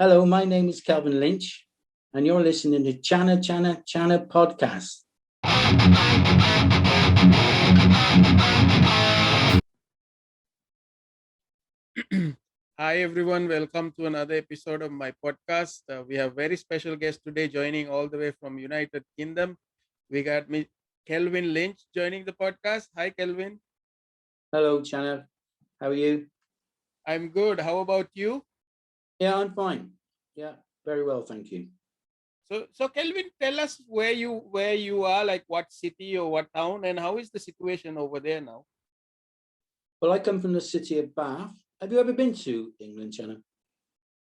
Hello, my name is Kelvin Lynch, and you're listening to Channa Channa Channa podcast. Hi everyone, welcome to another episode of my podcast. We have very special guest today joining all the way from United Kingdom. We got me Kelvin Lynch joining the podcast. Hi Kelvin. Hello, Channa. How are you? I'm good. How about you? Yeah, I'm fine. Yeah, very well, thank you. So Kelvin, tell us where you are, like what city or what town, and how is the situation over there now? Well, I come from the city of Bath. Have you ever been to England, Channa?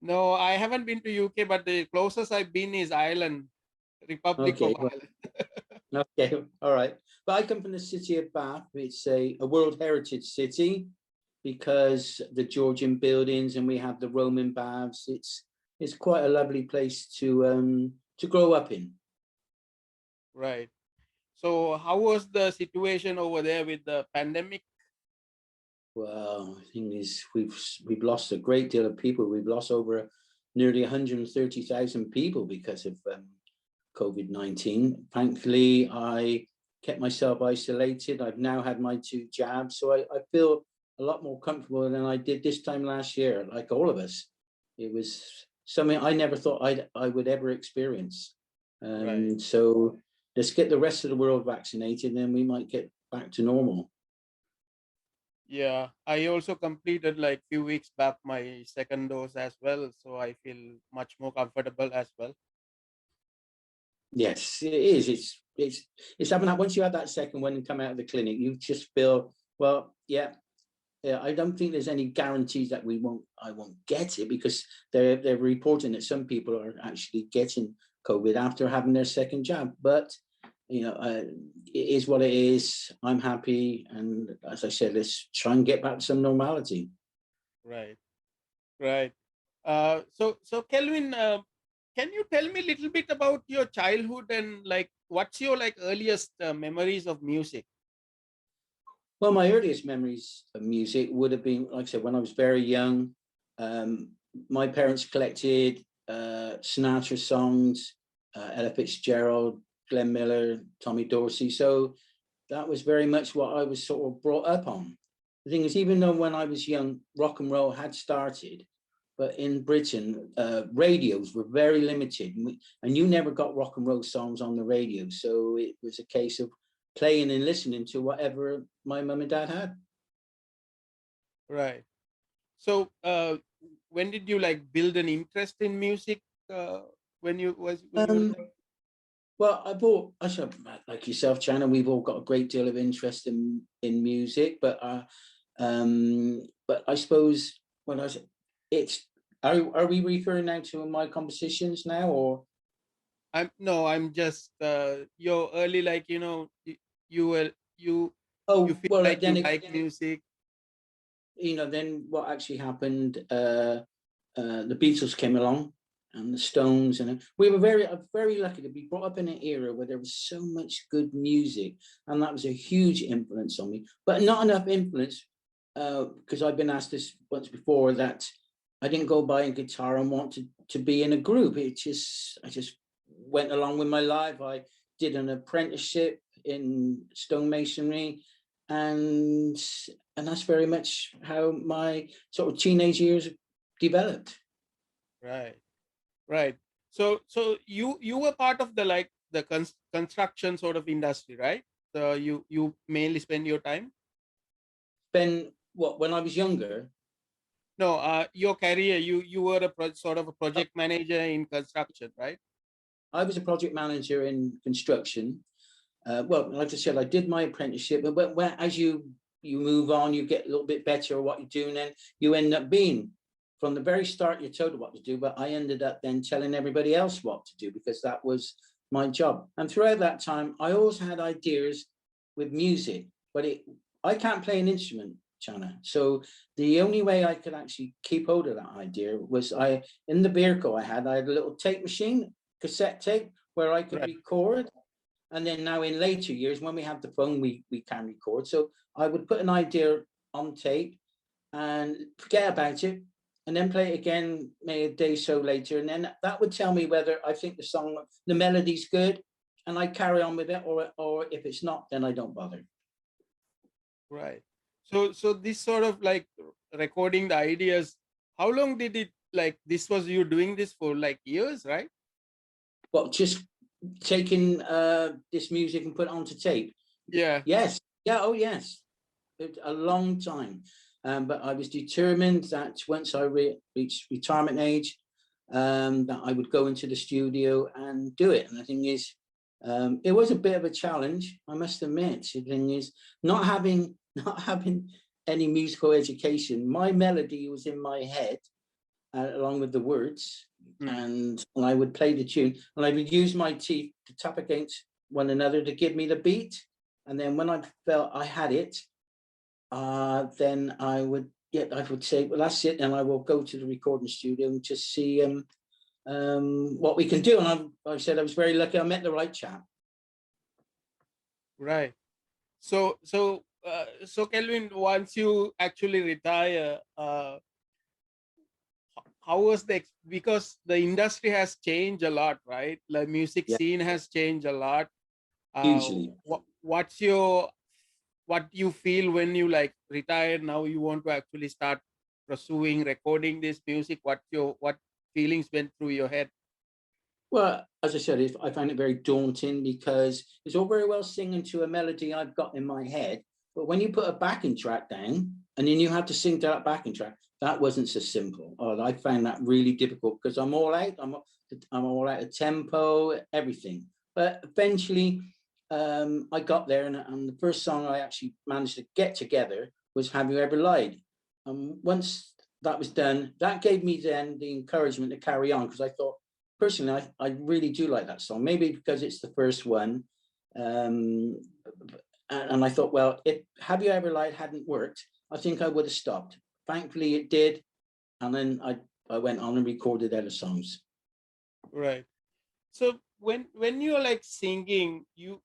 No, I haven't been to UK, but the closest I've been is Ireland, Republic of Okay, Ireland. okay, all right. But I come from the city of Bath. It's a World Heritage City because the Georgian buildings, and we have the Roman baths. It's quite a lovely place to grow up in. Right. So how was the situation over there with the pandemic? Well, the thing is, we've lost a great deal of people. We've lost over nearly 130,000 people because of COVID-19. Thankfully, I kept myself isolated. I've now had my 2 jabs, so I feel a lot more comfortable than I did this time last year. Like all of us, it was something I never thought I would ever experience. Right. So let's get the rest of the world vaccinated, then we might get back to normal. Yeah, I also completed like few weeks back my second dose as well, so I feel much more comfortable as well. Yes, it is. It's having that once you have that second one and come out of the clinic, you just feel, well, yeah, yeah. I don't think there's any guarantees that I won't get it, because they're reporting that some people are actually getting COVID after having their second jab. But it is what it is. I'm happy, and as I said, let's try and get back to some normality. Right, right. So Kelvin, can you tell me a little bit about your childhood and like what's your like earliest memories of music? Well, my earliest memories of music would have been, like I said, when I was very young. Um, my parents collected Sinatra songs, Ella Fitzgerald, Glenn Miller, Tommy Dorsey. So that was very much what I was sort of brought up on. The thing is, even though when I was young, rock and roll had started, but in Britain, radios were very limited, and you never got rock and roll songs on the radio. So it was a case of playing and listening to whatever my mum and dad had. Right. So when did you like build an interest in music? When you were Um, like, well, I should, like yourself, Channa, we've all got a great deal of interest in music, but I suppose when I was, it's, are we referring now to my compositions now, or? I'm just your early like you were you Oh, feel well, like you then like music. then what actually happened, the Beatles came along, and the Stones, and we were very lucky to be brought up in an era where there was so much good music, and that was a huge influence on me, but not enough influence, because I've been asked this once before, that I didn't go buy a guitar and want to be in a group. I just went along with my life. I did an apprenticeship in stonemasonry, and and that's very much how my sort of teenage years developed. Right, right. So you were part of the like the construction sort of industry, right? So you mainly spend your time. Ben, what, when I was younger, No, your career, you were a sort of a project manager in construction, right? I was a project manager in construction. Well, like I said, I did my apprenticeship, but as you move on, you get a little bit better at what you're doing, and you end up being, from the very start, you're told what to do, but I ended up then telling everybody else what to do, because that was my job. And throughout that time, I always had ideas with music, but I can't play an instrument, Channa. So the only way I could actually keep hold of that idea was, in the vehicle I had a little tape machine, cassette tape, where I could Right. record. And then now in later years, when we have the phone, we can record. So I would put an idea on tape and forget about it. and then play it again maybe a day so later, and then that would tell me whether I think the melody's good, and I carry on with it, or if it's not, then I don't bother. Right. So this sort of like recording the ideas, how long did it, like, this was you doing this for like years, right? Well, just taking this music and put it onto tape. Yeah. Yes. Yeah. Oh, yes. A long time. But I was determined that once I reached retirement age, that I would go into the studio and do it. And the thing is, it was a bit of a challenge, I must admit. The thing is, not having any musical education, my melody was in my head, along with the words, and I would play the tune, and I would use my teeth to tap against one another to give me the beat. And then when I felt I had it, then I would say, well, that's it. And I will go to the recording studio and just see what we can do. And I said I was very lucky. I met the right chap. Right. So Kelvin, once you actually retire, how was because the industry has changed a lot, right? The music scene has changed a lot. Hugely. What do you feel when you like retired? Now you want to actually start pursuing recording this music. What feelings went through your head? Well, as I said, I find it very daunting, because it's all very well singing to a melody I've got in my head, but when you put a backing track down and then you have to sing to that backing track, that wasn't so simple. I found that really difficult, because I'm all out. I'm all out of tempo, everything. But eventually, I got there, and the first song I actually managed to get together was "Have You Ever Lied?" Once that was done, that gave me then the encouragement to carry on, because I thought, personally, I really do like that song. Maybe because it's the first one, and I thought, well, if "Have You Ever Lied" hadn't worked, I think I would have stopped. Thankfully, it did, and then I went on and recorded other songs. Right. So when you're like singing, you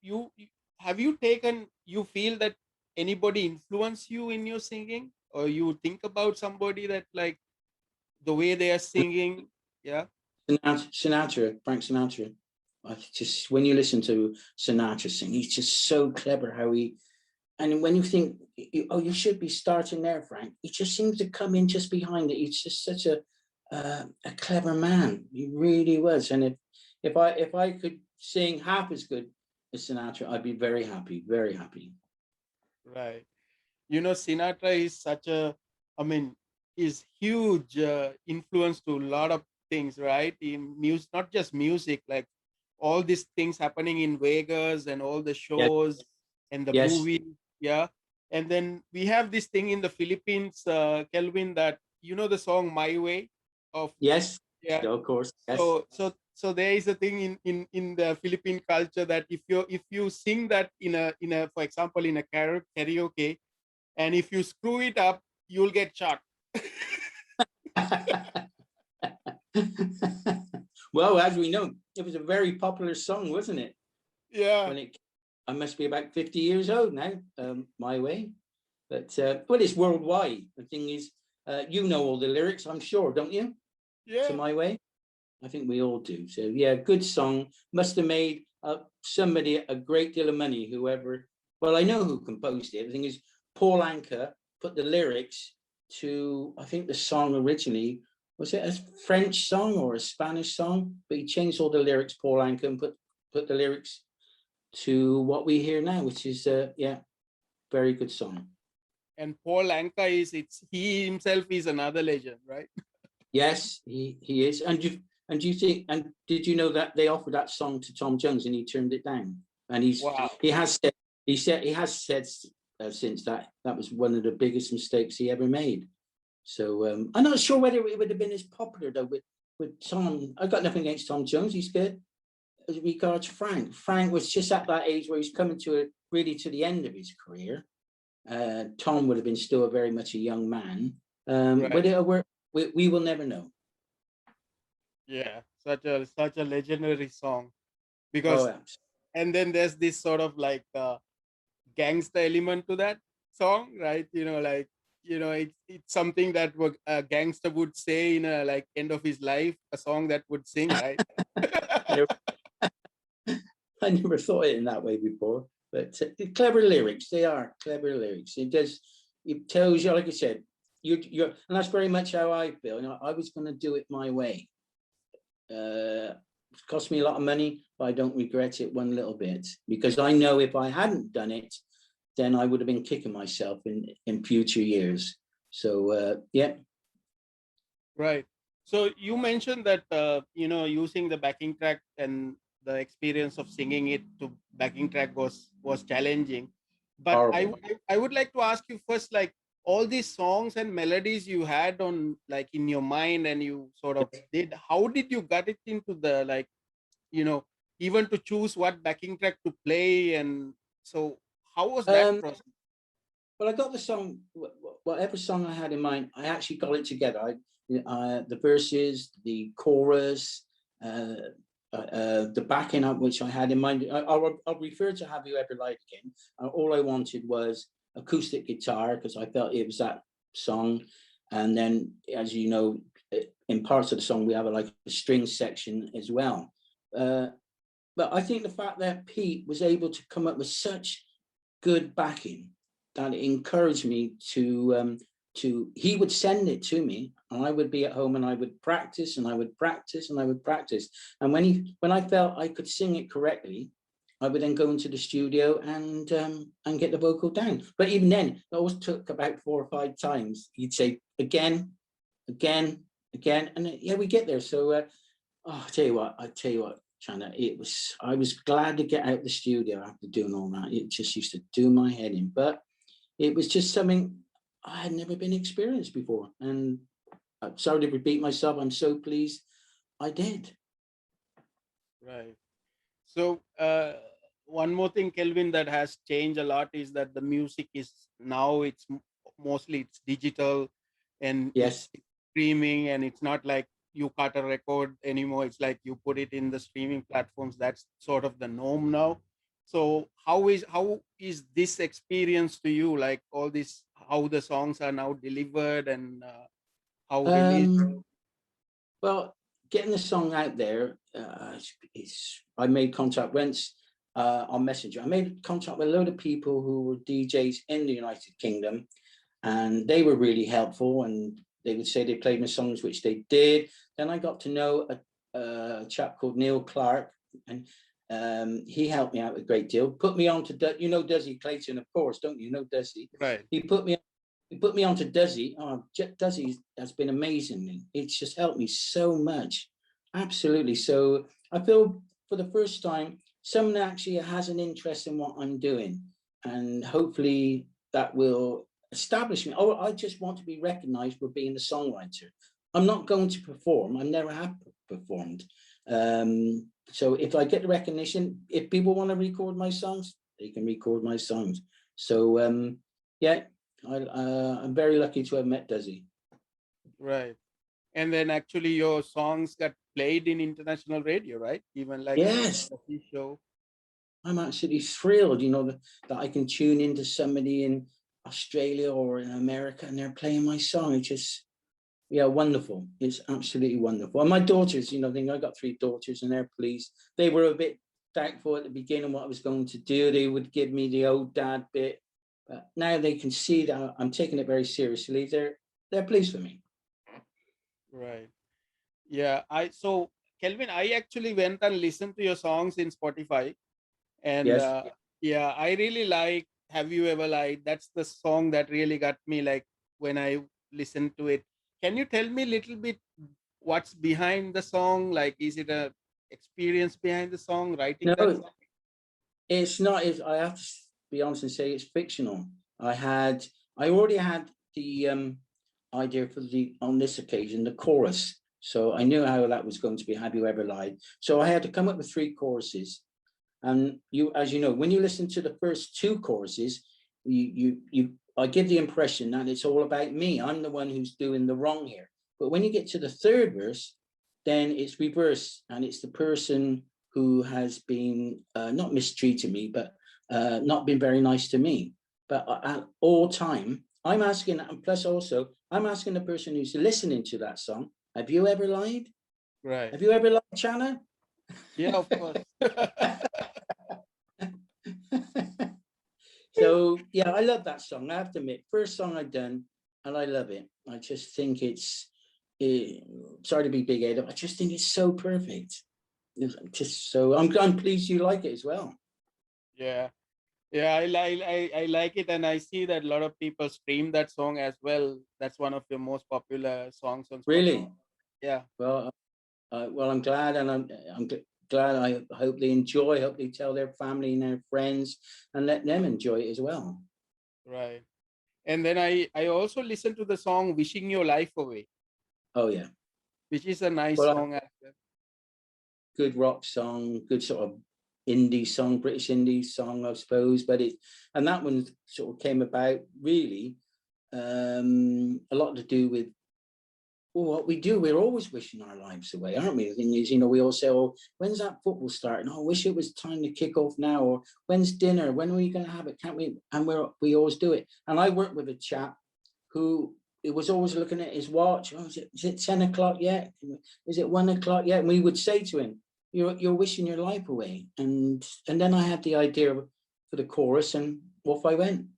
have you feel that anybody influence you in your singing, or you think about somebody that like the way they are singing? Yeah. Sinatra, Frank Sinatra. When you listen to Sinatra sing, he's just so clever how he. And when you think, you should be starting there, Frank, he just seems to come in just behind it. He's just such a clever man. He really was. And if I could sing half as good as Sinatra, I'd be very happy, very happy. Right. Sinatra is such a, is huge influence to a lot of things, right? In music, not just music, like all these things happening in Vegas and all the shows and the movie. Yeah. And then we have this thing in the Philippines, Kelvin, that the song "My Way" of. Yes. Yeah, of course. Yes. So there is a thing in the Philippine culture that if you sing that in a for example in a karaoke, and if you screw it up, you'll get shot. Well, as we know, it was a very popular song, wasn't it? Yeah. I must be about 50 years old now, "My Way." But well, it's worldwide. The thing is, you know all the lyrics, I'm sure, don't you? Yeah. To "My Way." I think we all do. So yeah, good song. Must have made somebody a great deal of money, whoever. Well, I know who composed it. The thing is, Paul Anka put the lyrics to, I think the song originally, was it a French song or a Spanish song? But he changed all the lyrics, Paul Anka, and put the lyrics to what we hear now, which is very good song. And Paul Anka he himself is another legend, right? Yes, he is. And did you know that they offered that song to Tom Jones and he turned it down? And he has said since that was one of the biggest mistakes he ever made. So I'm not sure whether it would have been as popular though with Tom. I've got nothing against Tom Jones. He's good. As regards Frank was just at that age where he's coming to the end of his career. Tom would have been still very much a young man. Right. Whether it work, we will never know. Yeah, such a legendary song, because and then there's this sort of like gangster element to that song, right? Like it's something that a gangster would say in a like end of his life, a song that would sing, right? No, I never thought it in that way before, but clever lyrics. They are clever lyrics. It tells you, like I said, you're, and that's very much how I feel. I was going to do it my way. It cost me a lot of money, but I don't regret it one little bit, because I know if I hadn't done it, then I would have been kicking myself in future years. So yeah. Right. So you mentioned that using the backing track and the experience of singing it to backing track was challenging. But Horrible. I would like to ask you first, like all these songs and melodies you had on like in your mind and you sort of did, how did you get it into the like, you know, even to choose what backing track to play? And so how was that Um, process? well, I got the song, whatever song I had in mind, I actually got it together. The verses, the chorus, the backing up, which I had in mind. I'll refer to Have You Ever Lied again. All I wanted was acoustic guitar, because I felt it was that song. And then, as you know, in parts of the song, we have like a string section as well. But I think the fact that Pete was able to come up with such good backing that it encouraged me he would send it to me, and I would be at home and I would practice and I would practice and I would practice. And when I felt I could sing it correctly, I would then go into the studio and get the vocal down. But even then, it always took about 4 or 5 times. He'd say again, again, again, and yeah, we get there. So I tell you what, Channa, I was glad to get out the studio after doing all that. It just used to do my head in, but it was just something I had never been experienced before. And I'm sorry to repeat myself. I'm so pleased I did. Right. So one more thing, Kelvin, that has changed a lot is that the music is now mostly it's digital and Yes. it's streaming, and it's not like you cut a record anymore. It's like you put it in the streaming platforms. That's sort of the norm now. So how is this experience to you? Like all this, how the songs are now delivered and how released? Um, well, getting the song out there, I made contact once on Messenger. I made contact with a load of people who were DJs in the United Kingdom, and they were really helpful, and they would say they played my songs, which they did. Then I got to know a chap called Neil Clark, and he helped me out a great deal. Put me on to Duzzy Clayton, of course, don't you know Duzzy? Right. He put me on to Duzzy. Oh, Duzzy has been amazing. It's just helped me so much. Absolutely. So I feel for the first time, someone actually has an interest in what I'm doing, and hopefully that will establish me. Oh, I just want to be recognized for being a songwriter. I'm not going to perform. I never have performed. So if I get the recognition, if people want to record my songs, they can record my songs. So yeah, I'm very lucky to have met Desi. Right. And then actually your songs got played in international radio, right? Even like Yes, the show. I'm absolutely thrilled, that I can tune into somebody in Australia or in America and they're playing my song. It's just, yeah, wonderful. It's absolutely wonderful. And my daughters, I got 3 daughters and they're pleased. They were a bit doubtful at the beginning what I was going to do. They would give me the old dad bit, but now they can see that I'm taking it very seriously. They're pleased with me. Right. Yeah. So Kelvin, I actually went and listened to your songs in Spotify, and Yes. yeah, I really like Have You Ever Lied. That's the song that really got me like when I listened to it. Can you tell me a little bit what's behind the song? Like, is it a experience behind the song, writing that No, song? it's not. I have to be honest and say it's fictional. I already had the idea for on this occasion, the chorus. So I knew how that was going to be. Have you ever lied? So I had to come up with 3 choruses. And as you know, when you listen to the first 2 choruses, I give the impression that it's all about me. I'm the one who's doing the wrong here. But when you get to the 3rd verse, then it's reverse, and it's the person who has been not mistreated me, but not been very nice to me. But at all time, I'm asking, and plus also, I'm asking the person who's listening to that song, have you ever lied? Right. Have you ever lied, Channa? Yeah, of course. So yeah, I love that song. I have to admit, first song I've done, and I love it. I just think sorry to be big-headed, I just think it's so perfect. It's just so I'm pleased you like it as well. Yeah. Yeah, I like it, and I see that a lot of people stream that song as well. That's one of the most popular songs on Spotify. Really? Yeah. Well, I'm glad, and I'm glad. I hope they enjoy. Hope they tell their family and their friends, and let them enjoy it as well. Right. And then I also listened to the song "Wishing Your Life Away," Oh yeah. which is a nice Well, song as well. good rock song, good sort of indie song, British indie song, I suppose. But that one sort of came about really a lot to do with what we do. We're always wishing our lives away, aren't we? The thing is, we all say, "Oh, when's that football starting? Oh, I wish it was time to kick off now." Or when's dinner? When are we going to have it? Can't we? And we always do it. And I work with a chap who it was always looking at his watch. Oh, is it 10 o'clock yet? Is it 1 o'clock yet? And we would say to him, you're wishing your life away. And then I had the idea for the chorus, and off I went.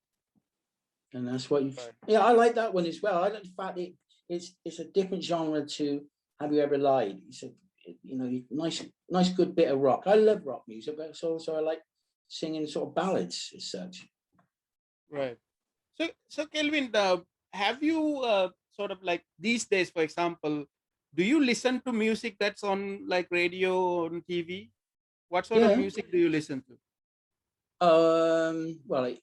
And that's what I like that one as well. I like the fact that it's a different genre to Have You Ever Lied? It's a nice good bit of rock. I love rock music, but also I like singing sort of ballads as such. Right. So Kelvin, have you sort of like these days, for example, do you listen to music that's on like radio, on TV? What sort of music do you listen to? Well,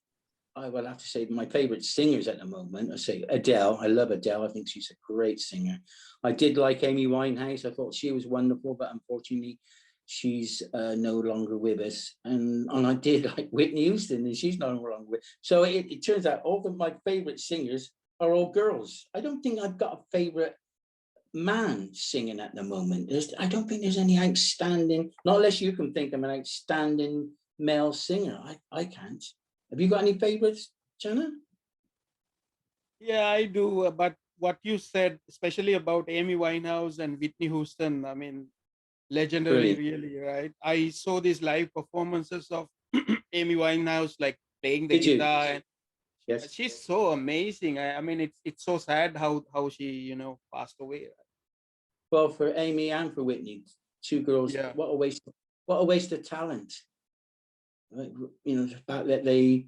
I will have to say my favorite singers at the moment. I say Adele. I love Adele. I think she's a great singer. I did like Amy Winehouse. I thought she was wonderful, but unfortunately, she's no longer with us. And I did like Whitney Houston, and she's no longer with. So it turns out all of my favorite singers are all girls. I don't think I've got a favorite man singing at the moment. I don't think there's any outstanding, not unless you can think of an outstanding male singer. I can't. Have you got any favorites, Channa? Yeah, I do. But what you said, especially about Amy Winehouse and Whitney Houston, I mean, legendary, Brilliant. really, right? I saw these live performances of Amy Winehouse, like playing the Did you? guitar, and Yes. she's so amazing. I mean, it's so sad how she passed away. Well, for Amy and for Whitney, two girls. Yeah. What a waste! What a waste of talent. The fact that they,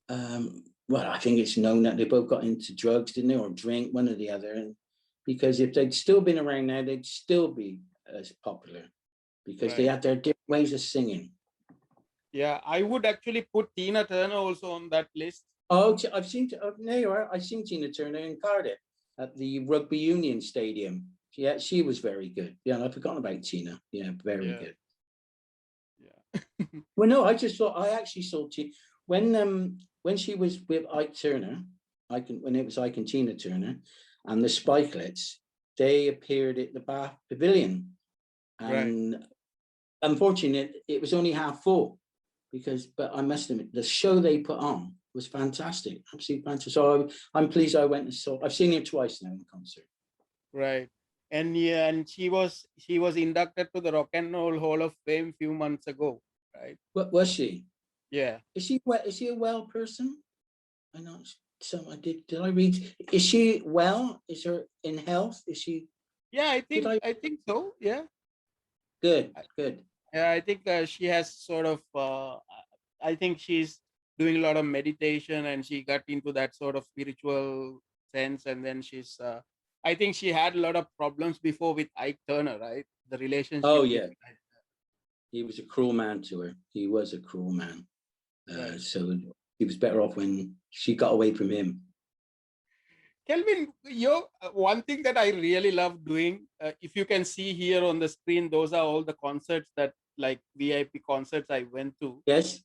well, I think it's known that they both got into drugs, didn't they, or drink, one or the other. And because if they'd still been around now, they'd still be as popular because they had their different ways of singing. Yeah, I would actually put Tina Turner also on that list. Oh, I've seen. There you are. I've seen Tina Turner in Cardiff at the Rugby Union Stadium. Yeah, she was very good. Yeah, I've forgotten about Tina. Yeah, very good. Yeah. Well, no, I actually saw Tina when she was with Ike Turner. When it was Ike and Tina Turner, and the Spikelets, they appeared at the Bath Pavilion, and unfortunately, it was only half full but I must admit, the show they put on was fantastic, absolutely fantastic. So I'm pleased I went and saw. I've seen her twice now in concert. Right. And yeah, and she was inducted to the Rock and Roll Hall of Fame a few months ago, right? What was she? Yeah. Is she a well person? I know. So I did I read? Is she well? Is her in health? Is she? Yeah, I think so. Yeah. Good. Yeah, I think she has sort of. I think she's doing a lot of meditation, and she got into that sort of spiritual sense, and then she's. I think she had a lot of problems before with Ike Turner, right? The relationship. Oh yeah. He was a cruel man to her. He was a cruel man. So he was better off when she got away from him. Kelvin, one thing that I really love doing, if you can see here on the screen, those are all the concerts that like VIP concerts I went to. Yes.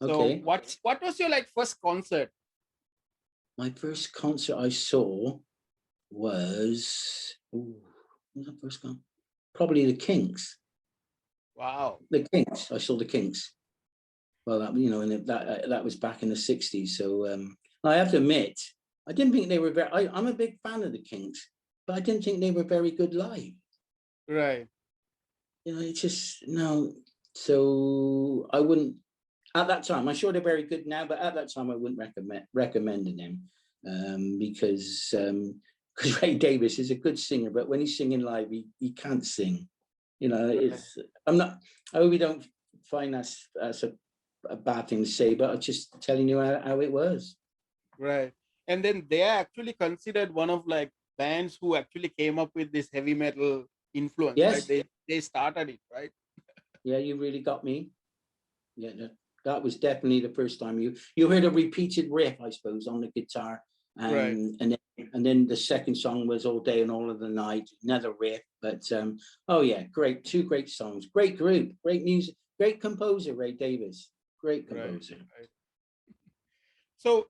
Okay. So what was your like first concert? My first concert I saw was the first one? Probably the Kinks. Wow. The Kinks. I saw the Kinks. Well, and that was back in the 60s. So I have to admit, I didn't think they were very. I'm a big fan of the Kinks, but I didn't think they were very good live. Right. You know, it's just no. So I wouldn't at that time. I'm sure they're very good now, but at that time I wouldn't recommend them because Ray Davies is a good singer, but when he's singing live, he can't sing. You know, it's I'm not. I hope you don't find that's a bad thing to say, but I'm just telling you how it was. Right. And then they are actually considered one of like bands who actually came up with this heavy metal influence, right? Yes. They started it, right? Yeah, you really got me. Yeah, that was definitely the first time you heard a repeated riff, I suppose, on the guitar, Right. and then the second song was All Day and All of the Night, another riff. But oh yeah, two great songs, great group, great music, great composer, Ray Davies, great composer. Right. So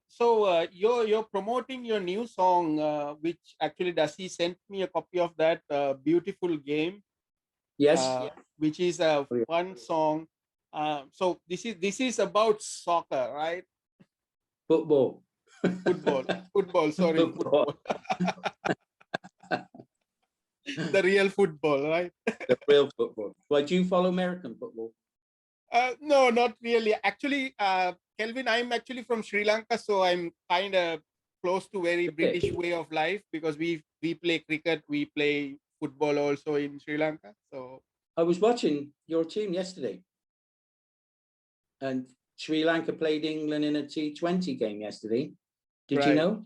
you're promoting your new song, which actually Dasi sent me a copy of that beautiful game, Yes. which is a Oh, yeah. fun song. So this is about soccer, right? Football. Football. Sorry, football. The real football, right? The real football. Why do you follow American football? No, not really. Actually, Kelvin, I'm actually from Sri Lanka, so I'm kind of close to very British way of life because we play cricket, we play football also in Sri Lanka. So I was watching your team yesterday, and Sri Lanka played England in a T20 game yesterday. Did you right. know?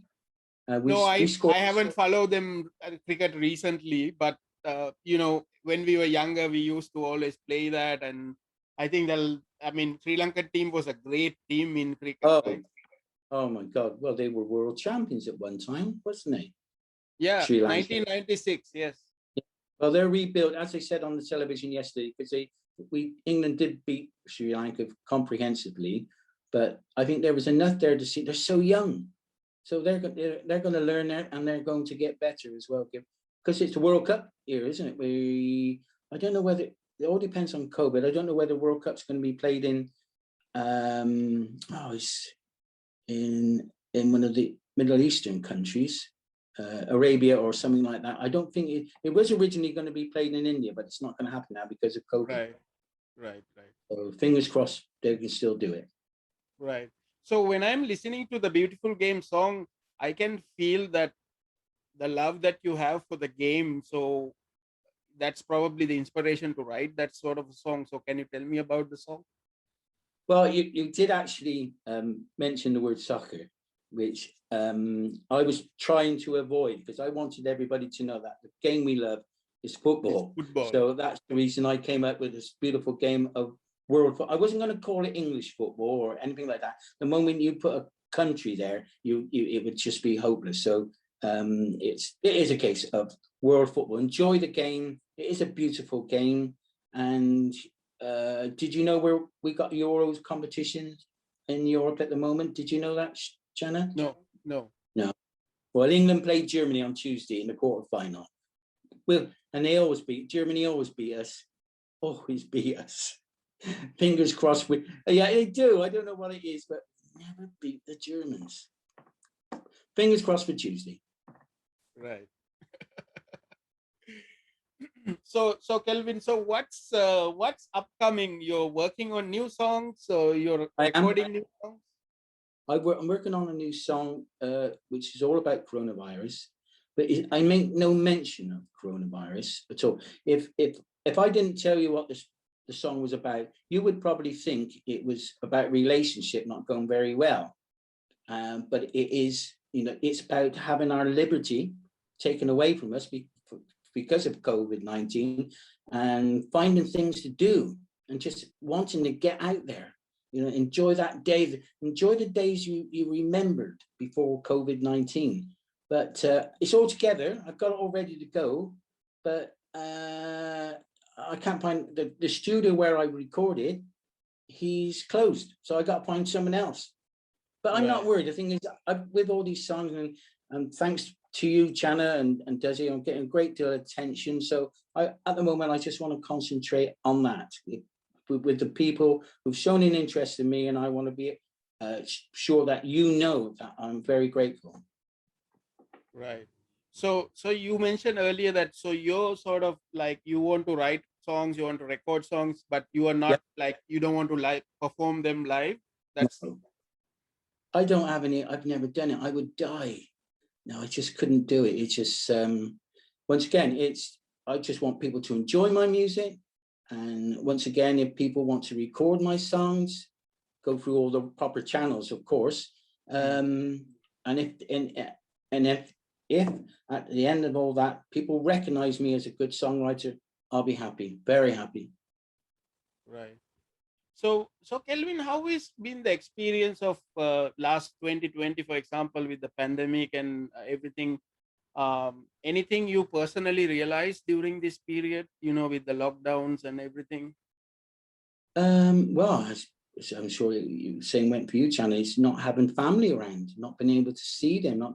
No, We scored. I haven't followed them cricket recently, but you know, when we were younger, we used to always play that, and I think Sri Lanka team was a great team in cricket, Oh, right? oh my God! Well, they were world champions at one time, wasn't they? Yeah, Sri Lanka. 1996. Yes. Well, they're rebuilt, as they said on the television yesterday, because England did beat Sri Lanka comprehensively, but I think there was enough there to see. They're so young, so they're going to learn that, and they're going to get better as well. Because it's the World Cup here, isn't it? I don't know whether it all depends on COVID. I don't know whether World Cup's going to be played in it's in one of the Middle Eastern countries. Arabia or something like that. I don't think it was originally going to be played in India, but it's not going to happen now because of COVID. Right. So fingers crossed they can still do it. Right. So when I'm listening to the beautiful game song, I can feel that the love that you have for the game. So that's probably the inspiration to write that sort of a song. So can you tell me about the song? Well, you did actually mention the word soccer, which I was trying to avoid because I wanted everybody to know that the game we love is football. So that's the reason I came up with this beautiful game of world football. I wasn't going to call it English football or anything like that. The moment you put a country there, it would just be hopeless. So it is a case of world football. Enjoy the game. It is a beautiful game, and did you know where we got Euros competitions in Europe at the moment? Did you know that, Channa? No. Well, England played Germany on Tuesday in the quarterfinal. Well, and Germany always beat us. Always beat us. Fingers crossed. Yeah, they do. I don't know what it is, but never beat the Germans. Fingers crossed for Tuesday. Right. So Kelvin, so what's upcoming? You're working on new songs, so you're recording new songs? I'm working on a new song, which is all about coronavirus, but I make no mention of coronavirus at all. If I didn't tell you what the song was about, you would probably think it was about relationship not going very well. But it is, it's about having our liberty taken away from us because of COVID-19 and finding things to do and just wanting to get out there. Enjoy that day, enjoy the days you remembered before COVID-19. But it's all together. I've got it all ready to go, but I can't find the studio where I recorded. He's closed, so I got to find someone else. But I'm not worried. The thing is, with all these songs, and thanks to you, Channa and Desi, I'm getting a great deal of attention. So at the moment, I just want to concentrate on that with the people who've shown an interest in me, and I want to be sure that that I'm very grateful. Right. So you mentioned earlier that so you're sort of like you want to write songs, you want to record songs, but you are Yeah. not like you don't want to like perform them live. That's No, I don't have any. I've never done it. I would die. No, I just couldn't do it. It's just once again, it's I just want people to enjoy my music. And once again, if people want to record my songs, go through all the proper channels, of course. Um, and if at the end of all that people recognize me as a good songwriter, I'll be happy, very happy. right. So Kelvin, how has been the experience of last 2020, for example, with the pandemic and everything? Anything you personally realized during this period, with the lockdowns and everything? Well, as I'm sure you same went for you, Channa. It's not having family around, not being able to see them. Not,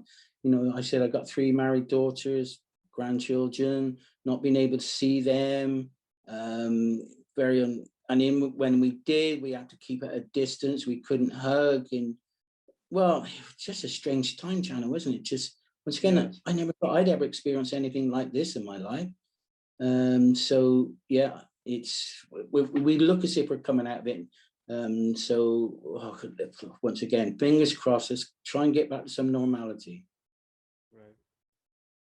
I said I got 3 married daughters, grandchildren, not being able to see them. Very and in when we did, we had to keep at a distance. We couldn't hug, and well, it was just a strange time, Channa, wasn't it? Just once again, Yes. I never thought I'd ever experience anything like this in my life. So yeah, we look as if we're coming out of it. Once again, fingers crossed. Let's try and get back to some normality. Right.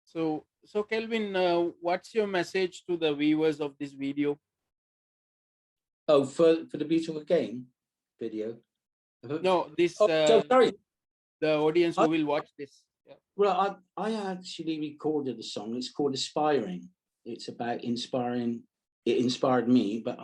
So Kelvin, what's your message to the viewers of this video? Oh, for the beautiful game video. No, this Oh, so sorry. the audience who will watch this. Yeah. Well, I actually recorded a song. It's called Aspiring. It's about inspiring. It inspired me, but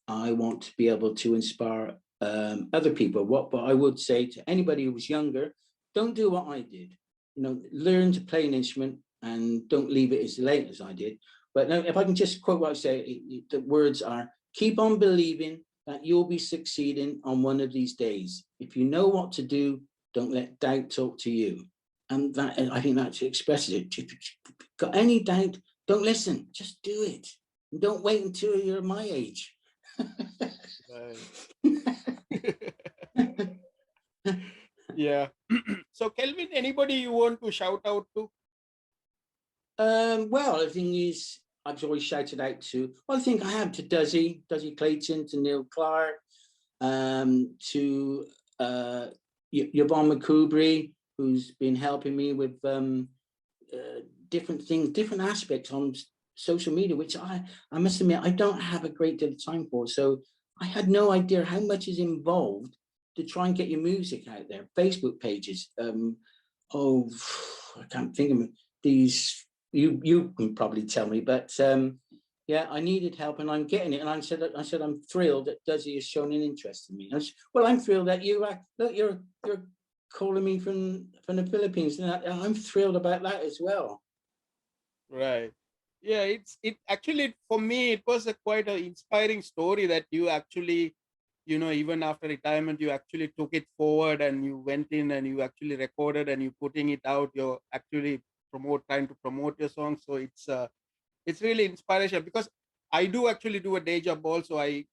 I want to be able to inspire other people. But I would say to anybody who was younger, don't do what I did. Learn to play an instrument and don't leave it as late as I did. But now, if I can just quote what I say, the words are: keep on believing that you'll be succeeding on one of these days. If you know what to do, don't let doubt talk to you. And that, I think that expresses it. If you've got any doubt, don't listen. Just do it. And don't wait until you're my age. Yeah. So Kelvin, anybody you want to shout out to? Well, the thing is, I've always shouted out to, well, I think I have to Duzzy Clayton, to Neil Clark, to Yvonne McCoubry, who's been helping me with different things, different aspects on social media, which I must admit, I don't have a great deal of time for. So I had no idea how much is involved to try and get your music out there. Facebook pages. I can't think of these. You can probably tell me, but yeah, I needed help and I'm getting it. And I said I'm thrilled that Duzzy has shown an interest in me. Well, I'm thrilled that look, you're calling me from the Philippines, and I'm thrilled about that as well. Right. Yeah, it actually for me it was a quite an inspiring story that you actually, even after retirement, you actually took it forward and you went in and you actually recorded and you putting it out. You're actually trying to promote your song. So it's really inspirational because I do actually do a day job also. I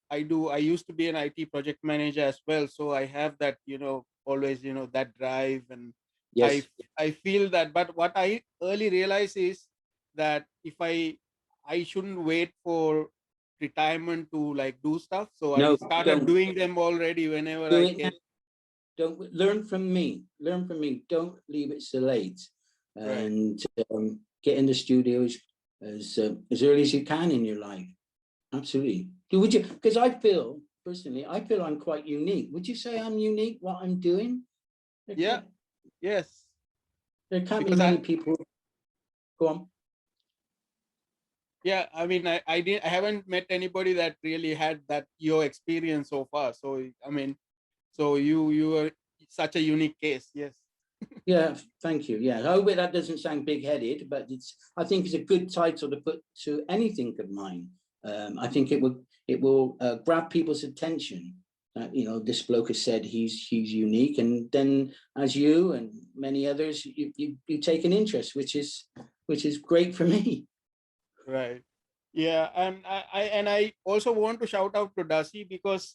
used to be an IT project manager as well. So I have that, always, that drive and I Yes. I feel that. But what I early realize is that if I shouldn't wait for retirement to like do stuff. So I No, started don't doing them already whenever do I it now. get Don't learn from me. Learn from me. Don't leave it so late, right. and get in the studios as early as you can in your life. Absolutely. Would you? Because I feel personally, I feel I'm quite unique. Would you say I'm unique? What I'm doing? Yeah. Yes. There can't be Because many people. Go on. yeah, I mean, I haven't met anybody that really had that your experience so far. So I mean, so you are such a unique case. Yes. Yeah, thank you. Yeah, I hope that doesn't sound big-headed, but I think it's a good title to put to anything of mine. I think it will grab people's attention. This bloke has said he's unique, and then as you and many others, you take an interest, which is great for me. Right. Yeah, and I also want to shout out to Dasi because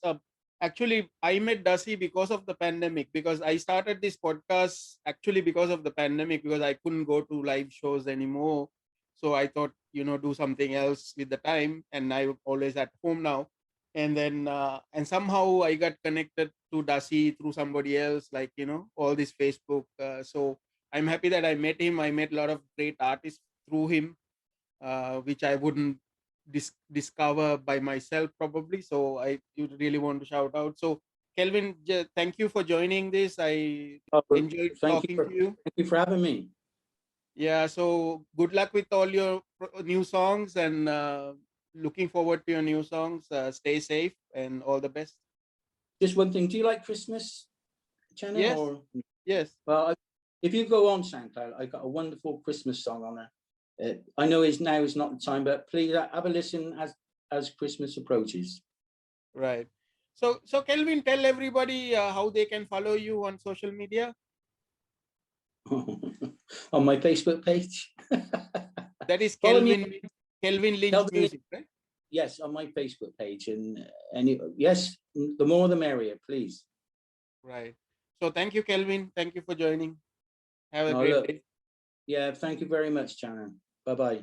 Actually, I met Dasi because of the pandemic, because I started this podcast actually because of the pandemic, because I couldn't go to live shows anymore. So I thought, do something else with the time, and I'm always at home now. And then, and somehow I got connected to Dasi through somebody else, like, all this Facebook. So I'm happy that I met him. I met a lot of great artists through him, which I wouldn't discover by myself probably. So I really want to shout out. So Kelvin, thank you for joining this. I Oh, enjoyed talking to you. thank you for having me. Yeah. So good luck with all your new songs, and looking forward to your new songs. Stay safe and all the best. Just one thing. Do you like Christmas, Channa? Yes. Or Yes. well, if you go on SoundCloud, I got a wonderful Christmas song on there. I know now is not the time, but please have a listen as Christmas approaches. Right. So Kelvin, tell everybody how they can follow you on social media. On my Facebook page. That is Follow me, Kelvin Lynch Kelvin Lynch. Music, right? Yes, on my Facebook page, and yes, the more the merrier, please. Right. So thank you, Kelvin. Thank you for joining. Have a great day. Yeah, thank you very much, Channa. Bye-bye.